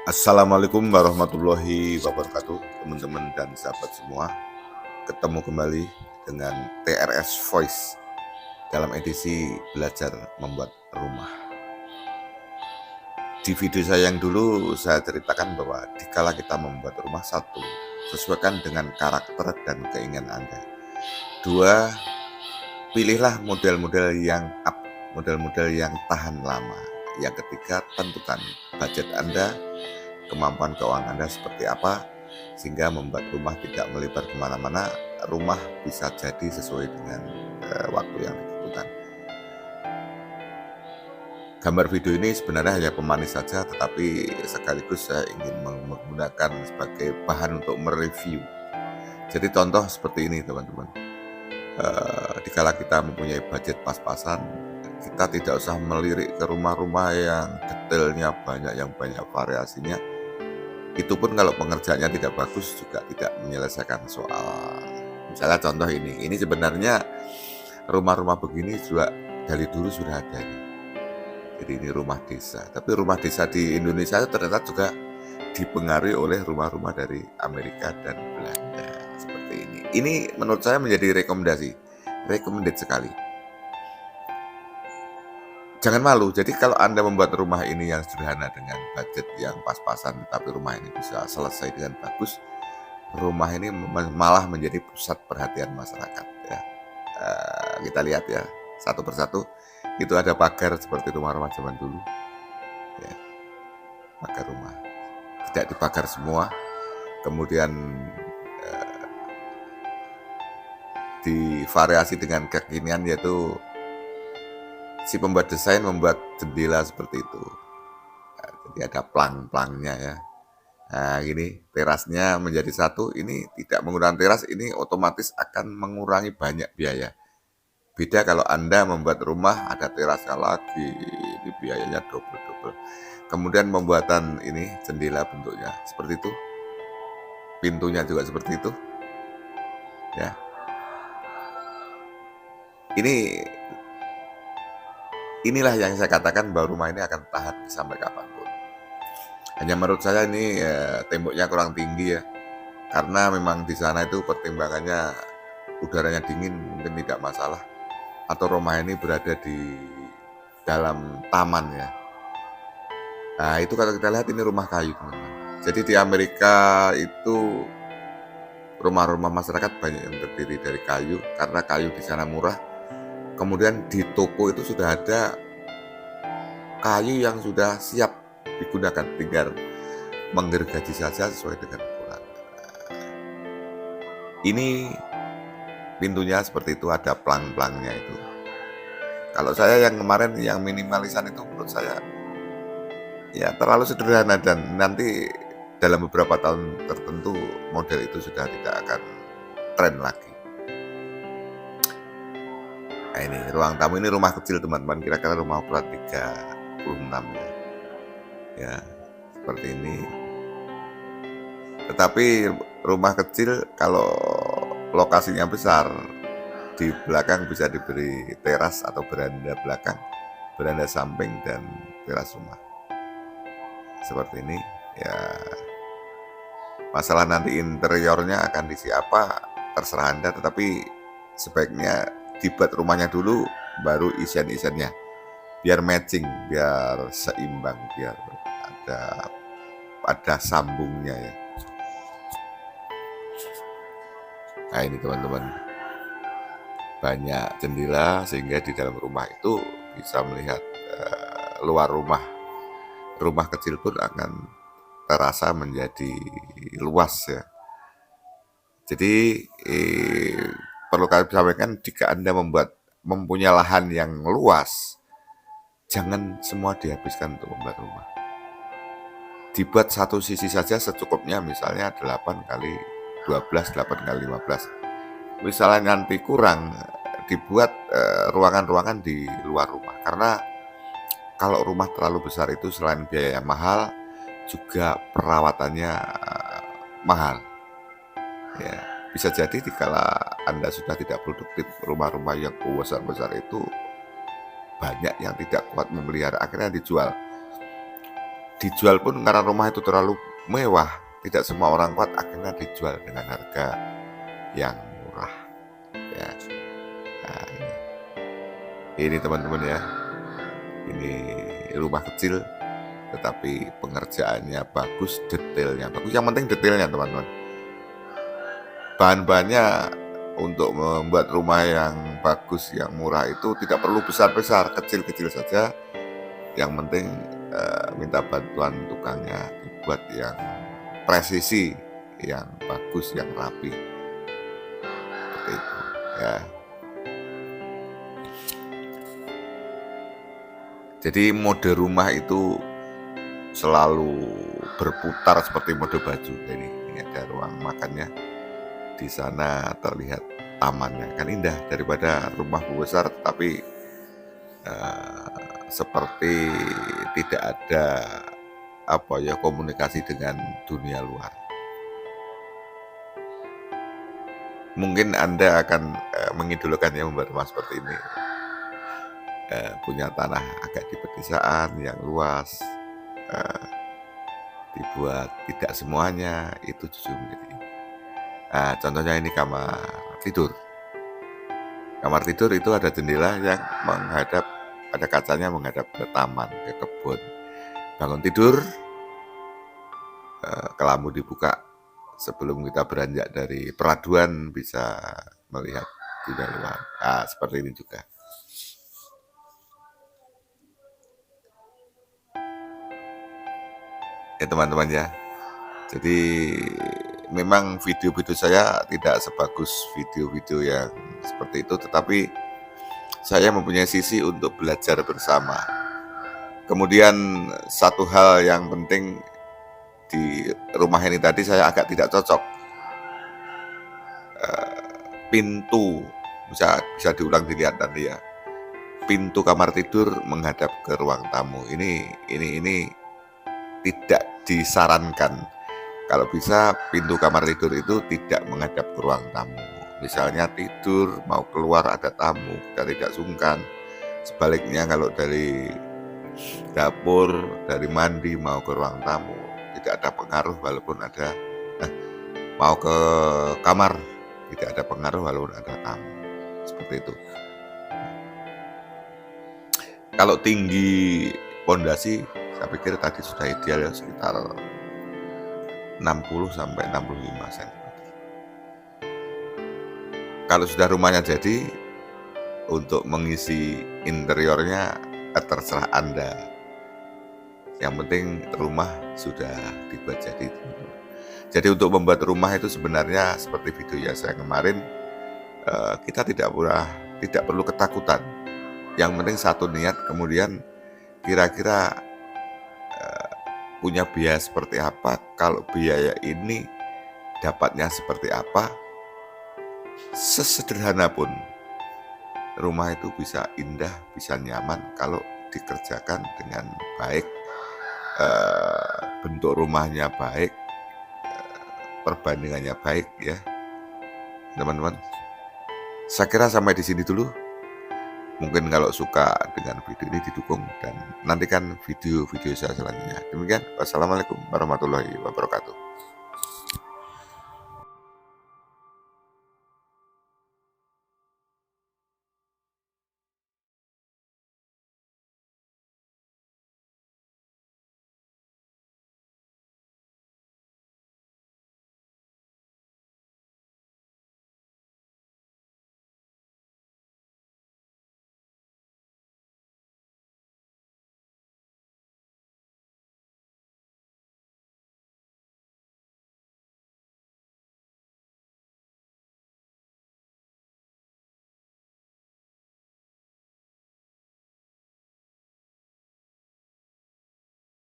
Assalamualaikum warahmatullahi wabarakatuh, teman-teman dan sahabat semua. Ketemu kembali dengan TRS Voice dalam edisi belajar membuat rumah. Di video saya yang dulu saya ceritakan bahwa dikala kita membuat rumah, satu, sesuaikan dengan karakter dan keinginan Anda. Dua, pilihlah model-model yang tahan lama. Yang ketiga, tentukan budget Anda, kemampuan keuangan Anda seperti apa, sehingga membuat rumah tidak melebar kemana-mana, rumah bisa jadi sesuai dengan waktu yang dibutuhkan. Gambar video ini sebenarnya hanya pemanis saja, tetapi sekaligus saya ingin menggunakan sebagai bahan untuk mereview. Jadi contoh seperti ini teman-teman, dikala kita mempunyai budget pas-pasan, kita tidak usah melirik ke rumah-rumah yang detailnya banyak, yang banyak variasinya. Itu pun kalau pengerjaannya tidak bagus juga tidak menyelesaikan soal. Misalnya contoh ini sebenarnya rumah-rumah begini juga dari dulu sudah ada nih. Jadi ini rumah desa, tapi rumah desa di Indonesia ternyata juga dipengaruhi oleh rumah-rumah dari Amerika dan Belanda seperti ini. Ini menurut saya menjadi recommended sekali. Jangan malu, jadi kalau Anda membuat rumah ini yang sederhana dengan budget yang pas-pasan, tapi rumah ini bisa selesai dengan bagus, rumah ini malah menjadi pusat perhatian masyarakat ya. Kita lihat ya, satu persatu. Itu ada pagar seperti rumah-rumah zaman dulu ya, pagar rumah tidak dipagar semua, kemudian divariasi dengan kekinian, yaitu si pembuat desain membuat jendela seperti itu. Nah, jadi ada plang-plangnya ya. Nah gini, terasnya menjadi satu, ini tidak menggunakan teras, ini otomatis akan mengurangi banyak biaya. Beda kalau Anda membuat rumah ada terasnya lagi, ini biayanya double. Kemudian pembuatan ini jendela bentuknya seperti itu, pintunya juga seperti itu ya. Inilah yang saya katakan bahwa rumah ini akan tahan sampai kapanpun. Hanya menurut saya ini temboknya kurang tinggi ya, karena memang di sana itu pertimbangannya udaranya dingin mungkin tidak masalah, atau rumah ini berada di dalam taman ya. Nah itu kalau kita lihat ini rumah kayu teman-teman. Jadi di Amerika itu rumah-rumah masyarakat banyak yang terdiri dari kayu, karena kayu di sana murah. Kemudian di toko itu sudah ada kayu yang sudah siap digunakan, tinggal menggergaji saja sesuai dengan ukuran. Ini pintunya seperti itu, ada plang-plangnya itu. Kalau saya yang kemarin yang minimalisan itu menurut saya ya terlalu sederhana, dan nanti dalam beberapa tahun tertentu model itu sudah tidak akan tren lagi. Nah ini ruang tamu, ini rumah kecil teman-teman, kira-kira rumah ukuran 36 ya, seperti ini. Tetapi rumah kecil kalau lokasinya besar, di belakang bisa diberi teras atau beranda belakang, beranda samping, dan teras rumah seperti ini ya. Masalah nanti interiornya akan diisi apa terserah Anda, tetapi sebaiknya dibuat rumahnya dulu baru isian-isiannya, biar matching, biar seimbang, biar ada sambungnya ya. Nah ini teman-teman, banyak jendela sehingga di dalam rumah itu bisa melihat luar rumah. Rumah kecil pun akan terasa menjadi luas ya. Jadi perlu kami sampaikan, jika Anda mempunyai lahan yang luas, jangan semua dihabiskan untuk membuat rumah. Dibuat satu sisi saja secukupnya, misalnya 8 kali 12, 8 kali 15. Misalnya nanti kurang, dibuat ruangan-ruangan di luar rumah. Karena kalau rumah terlalu besar itu selain biaya yang mahal, juga perawatannya mahal. Ya, bisa jadi dikala Anda sudah tidak produktif, rumah-rumah yang besar-besar itu banyak yang tidak kuat memelihara, akhirnya dijual. dijual pun karena rumah itu terlalu mewah, tidak semua orang kuat, akhirnya dijual dengan harga yang murah ya. Nah, ini teman-teman ya, ini rumah kecil tetapi pengerjaannya bagus, detailnya bagus. Yang penting detailnya teman-teman. Bahan-bahannya untuk membuat rumah yang bagus, yang murah itu tidak perlu besar-besar, kecil-kecil saja. Yang penting minta bantuan tukangnya dibuat yang presisi, yang bagus, yang rapi, seperti itu ya. Jadi mode rumah itu selalu berputar seperti mode baju. Jadi ini ada ruang makannya, di sana terlihat tamannya, kan indah daripada rumah besar tetapi seperti tidak ada komunikasi dengan dunia luar. Mungkin Anda akan mengidolakan yang membuat rumah seperti ini, punya tanah agak di pedesaan yang luas, dibuat tidak semuanya itu justru menjadi. Contohnya ini kamar tidur. Kamar tidur itu ada jendela yang menghadap, ada kacanya menghadap ke taman, ke kebun. Bangun tidur, kelambu dibuka sebelum kita beranjak dari peraduan bisa melihat dunia luar. Seperti ini juga. Ya teman-teman ya. Jadi memang video-video saya tidak sebagus video-video yang seperti itu, tetapi saya mempunyai sisi untuk belajar bersama. Kemudian satu hal yang penting di rumah ini tadi saya agak tidak cocok. Pintu bisa diulang dilihat nanti ya. Pintu kamar tidur menghadap ke ruang tamu. Ini tidak disarankan. Kalau bisa pintu kamar tidur itu tidak menghadap ke ruang tamu. Misalnya tidur mau keluar ada tamu, kita tidak sungkan. Sebaliknya kalau dari dapur, dari mandi mau ke ruang tamu, tidak ada pengaruh walaupun ada mau ke kamar, tidak ada pengaruh walaupun ada tamu. Seperti itu. Kalau tinggi pondasi, saya pikir tadi sudah ideal ya, sekitar 60 sampai 65 cm. Kalau sudah rumahnya jadi, untuk mengisi interiornya terserah Anda. Yang penting rumah sudah dibuat jadi. Jadi untuk membuat rumah itu sebenarnya seperti video ya saya kemarin, kita tidak perlu ketakutan. Yang penting satu niat, kemudian kira-kira punya biaya seperti apa, kalau biaya ini dapatnya seperti apa. Sesederhana pun rumah itu bisa indah, bisa nyaman kalau dikerjakan dengan baik, bentuk rumahnya baik, perbandingannya baik ya teman-teman. Saya kira sampai di sini dulu. Mungkin kalau suka dengan video ini didukung dan nantikan video-video saya selanjutnya. Demikian, wassalamualaikum warahmatullahi wabarakatuh.